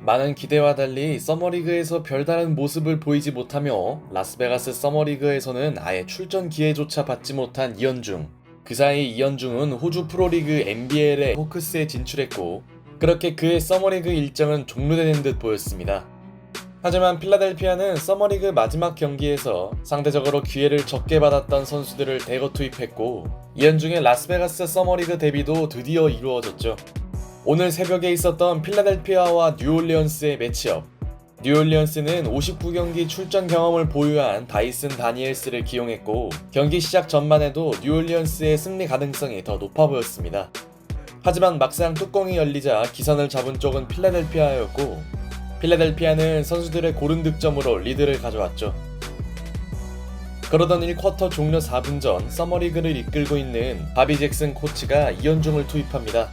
많은 기대와 달리 서머리그에서 별다른 모습을 보이지 못하며 라스베가스 서머리그에서는 아예 출전 기회조차 받지 못한 이현중. 그 사이 이현중은 호주 프로리그 NBL의 호크스에 진출했고 그렇게 그의 서머리그 일정은 종료되는 듯 보였습니다. 하지만 필라델피아는 서머리그 마지막 경기에서 상대적으로 기회를 적게 받았던 선수들을 대거 투입했고 이현중의 라스베가스 서머리그 데뷔도 드디어 이루어졌죠. 오늘 새벽에 있었던 필라델피아와 뉴올리언스의 매치업. 뉴올리언스는 59경기 출전 경험을 보유한 다이슨 다니엘스를 기용했고 경기 시작 전만 해도 뉴올리언스의 승리 가능성이 더 높아 보였습니다. 하지만 막상 뚜껑이 열리자 기선을 잡은 쪽은 필라델피아였고 필라델피아는 선수들의 고른 득점으로 리드를 가져왔죠. 그러던 1쿼터 종료 4분 전 서머리그를 이끌고 있는 바비 잭슨 코치가 이현중을 투입합니다.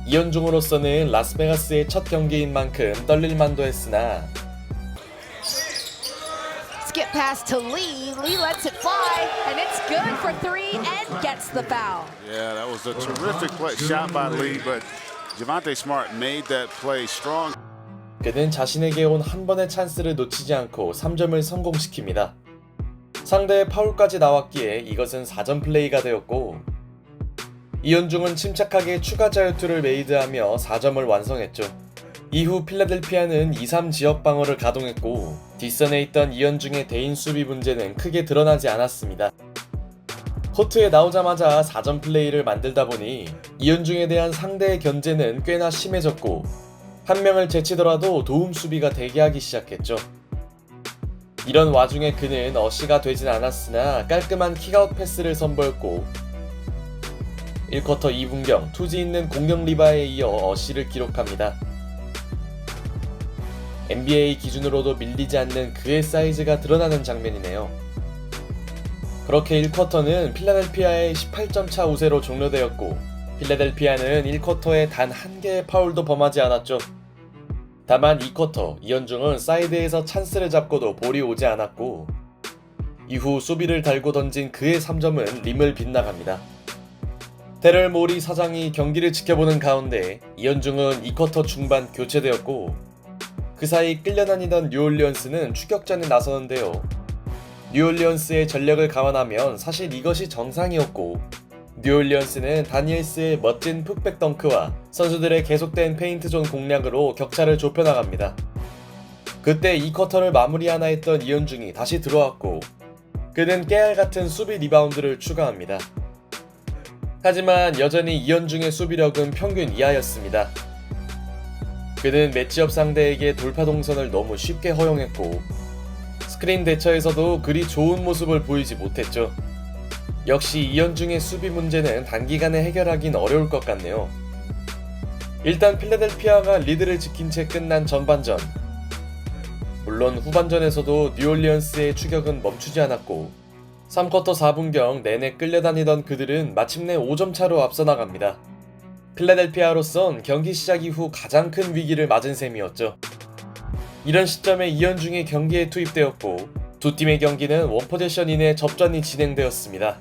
이현중으로서는 라스베가스의 첫 경기인 만큼 떨릴만도 했으나 Skip pass to Lee. Lee lets it fly, and it's good for three and gets the foul. Yeah, that was a terrific play, shot by Lee, but Javonte Smart made that play strong. 그는 자신에게 온 한 번의 찬스를 놓치지 않고 3점을 성공시킵니다. 상대의 파울까지 나왔기에 이것은 4점 플레이가 되었고 이현중은 침착하게 추가 자유투를 메이드하며 4점을 완성했죠. 이후 필라델피아는 2-3 지역 방어를 가동했고 뒷선에 있던 이현중의 대인 수비 문제는 크게 드러나지 않았습니다. 코트에 나오자마자 4점 플레이를 만들다 보니 이현중에 대한 상대의 견제는 꽤나 심해졌고 한 명을 제치더라도 도움 수비가 대기하기 시작했죠. 이런 와중에 그는 어시가 되진 않았으나 깔끔한 킥아웃 패스를 선보였고 1쿼터 2분경 투지 있는 공격 리바에 이어 어시를 기록합니다. NBA 기준으로도 밀리지 않는 그의 사이즈가 드러나는 장면이네요. 그렇게 1쿼터는 필라델피아의 18점 차 우세로 종료되었고 필라델피아는 1쿼터에 단 한 개의 파울도 범하지 않았죠. 다만 2쿼터 이현중은 사이드에서 찬스를 잡고도 볼이 오지 않았고 이후 수비를 달고 던진 그의 3점은 림을 빗나갑니다. 데럴 모리 사장이 경기를 지켜보는 가운데 이현중은 2쿼터 중반 교체되었고 그 사이 끌려다니던 뉴올리언스는 추격전에 나서는데요. 뉴올리언스의 전력을 감안하면 사실 이것이 정상이었고 뉴올리언스는 다니엘스의 멋진 풋백 덩크와 선수들의 계속된 페인트존 공략으로 격차를 좁혀나갑니다. 그때 2쿼터를 마무리하나 했던 이현중이 다시 들어왔고 그는 깨알같은 수비 리바운드를 추가합니다. 하지만 여전히 이현중의 수비력은 평균 이하였습니다. 그는 매치업 상대에게 돌파 동선을 너무 쉽게 허용했고 스크린 대처에서도 그리 좋은 모습을 보이지 못했죠. 역시 이현중의 수비 문제는 단기간에 해결하긴 어려울 것 같네요. 일단 필라델피아가 리드를 지킨 채 끝난 전반전. 물론 후반전에서도 뉴올리언스의 추격은 멈추지 않았고 3쿼터 4분경 내내 끌려다니던 그들은 마침내 5점 차로 앞서 나갑니다. 필라델피아로선 경기 시작 이후 가장 큰 위기를 맞은 셈이었죠. 이런 시점에 이현중이 경기에 투입되었고 두 팀의 경기는 원포제션 이내 접전이 진행되었습니다.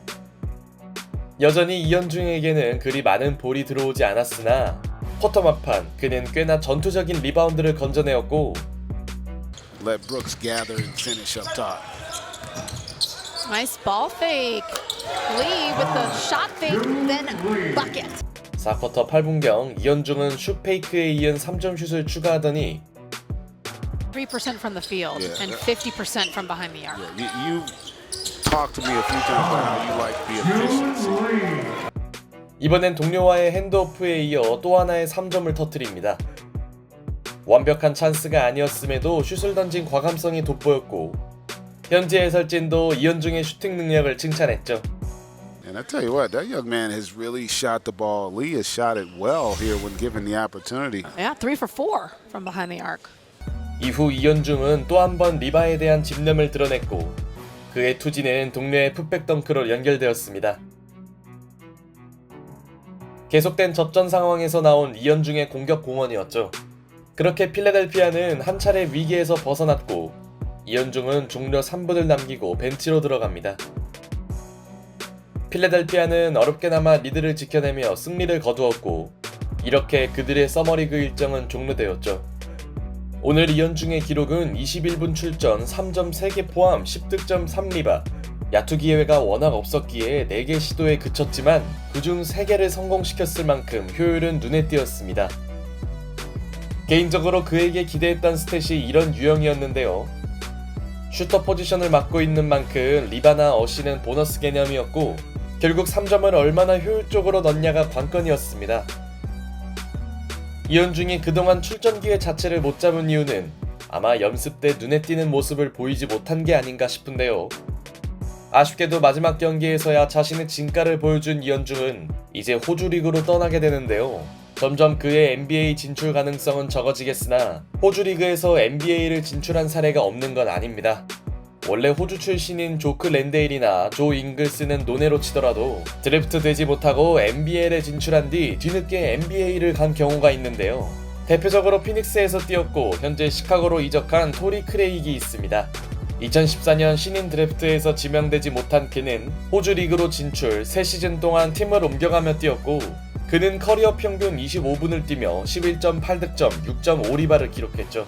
여전히 이현중에게는 그리 많은 볼이 들어오지 않았으나 쿼터 막판 그는 꽤나 전투적인 리바운드를 건져내었고 Let Brooks gather and finish up top. Nice ball fake. Lee with the shot fake, then bucket. 4쿼터 8분경 이현중은 슛 페이크에 이은 3점 슛을 추가하더니 3% from the field Yeah. and 50% from behind the arc. Yeah, you talked to me a few times about how you like the efficiency. 이번엔 동료와의 핸드오프에 이어 또 하나의 3점을 터뜨립니다. 완벽한 찬스가 아니었음에도 슛을 던진 과감성이 돋보였고 현지 해설진도 이현중의 슈팅 능력을 칭찬했죠. And I tell you what, that young man has really shot the ball. Lee has shot it well here when given the opportunity. Yeah, 3 for 4 from behind the arc. 이후 이현중은 또 한 번 리바에 대한 집념을 드러냈고 그의 투지는 동료의 풋백 덩크로 연결되었습니다. 계속된 접전 상황에서 나온 이현중의 공격 공헌이었죠. 그렇게 필라델피아는 한 차례 위기에서 벗어났고 이현중은 종료 3분을 남기고 벤치로 들어갑니다. 필라델피아는 어렵게나마 리드를 지켜내며 승리를 거두었고 이렇게 그들의 서머리그 일정은 종료되었죠. 오늘 이현중의 기록은 21분 출전 3점 3개 포함 10득점 3리바. 야투 기회가 워낙 없었기에 4개 시도에 그쳤지만 그중 3개를 성공시켰을 만큼 효율은 눈에 띄었습니다. 개인적으로 그에게 기대했던 스탯이 이런 유형이었는데요. 슈터 포지션을 맡고 있는 만큼 리바나 어시는 보너스 개념이었고 결국 3점을 얼마나 효율적으로 넣냐가 관건이었습니다. 이현중이 그동안 출전 기회 자체를 못 잡은 이유는 아마 연습 때 눈에 띄는 모습을 보이지 못한 게 아닌가 싶은데요. 아쉽게도 마지막 경기에서야 자신의 진가를 보여준 이현중은 이제 호주 리그로 떠나게 되는데요. 점점 그의 NBA 진출 가능성은 적어지겠으나 호주 리그에서 NBA를 진출한 사례가 없는 건 아닙니다. 원래 호주 출신인 조크 랜데일이나 조 잉글스는 논외로 치더라도 드래프트 되지 못하고 NBA에 진출한 뒤 뒤늦게 NBA를 간 경우가 있는데요. 대표적으로 피닉스에서 뛰었고 현재 시카고로 이적한 토리 크레이기 있습니다. 2014년 신인 드래프트에서 지명되지 못한 그는 호주 리그로 진출 3시즌 동안 팀을 옮겨가며 뛰었고 그는 커리어 평균 25분을 뛰며 11.8득점 6.5리바를 기록했죠.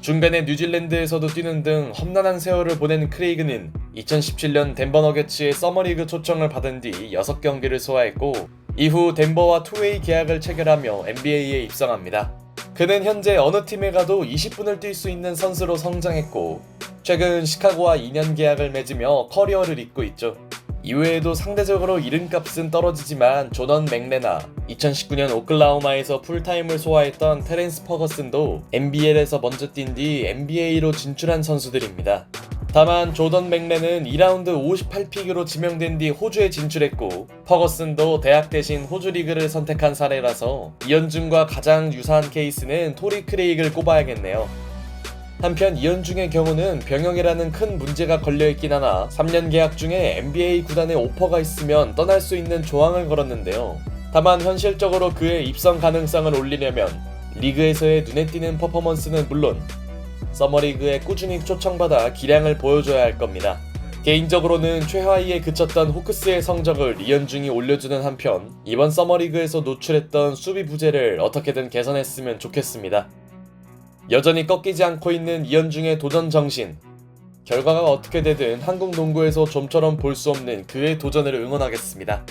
중간에 뉴질랜드에서도 뛰는 등 험난한 세월을 보낸 크레이그는 2017년 덴버 너게츠의 서머리그 초청을 받은 뒤 6경기를 소화했고 이후 덴버와 투웨이 계약을 체결하며 NBA에 입성합니다. 그는 현재 어느 팀에 가도 20분을 뛸 수 있는 선수로 성장했고 최근 시카고와 2년 계약을 맺으며 커리어를 잇고 있죠. 이외에도 상대적으로 이름값은 떨어지지만 조던 맥레나, 2019년 오클라호마에서 풀타임을 소화했던 테렌스 퍼거슨도 NBL에서 먼저 뛴 뒤 NBA로 진출한 선수들입니다. 다만 조던 맥레는 2라운드 58픽으로 지명된 뒤 호주에 진출했고 퍼거슨도 대학 대신 호주 리그를 선택한 사례라서 이현중과 가장 유사한 케이스는 토리 크레이그를 꼽아야겠네요. 한편 이현중의 경우는 병역이라는 큰 문제가 걸려있긴 하나 3년 계약 중에 NBA 구단의 오퍼가 있으면 떠날 수 있는 조항을 걸었는데요. 다만 현실적으로 그의 입성 가능성을 올리려면 리그에서의 눈에 띄는 퍼포먼스는 물론 서머리그에 꾸준히 초청받아 기량을 보여줘야 할 겁니다. 개인적으로는 최하위에 그쳤던 호크스의 성적을 이현중이 올려주는 한편 이번 서머리그에서 노출했던 수비 부재를 어떻게든 개선했으면 좋겠습니다. 여전히 꺾이지 않고 있는 이현중의 도전 정신. 결과가 어떻게 되든 한국 농구에서 좀처럼 볼 수 없는 그의 도전을 응원하겠습니다.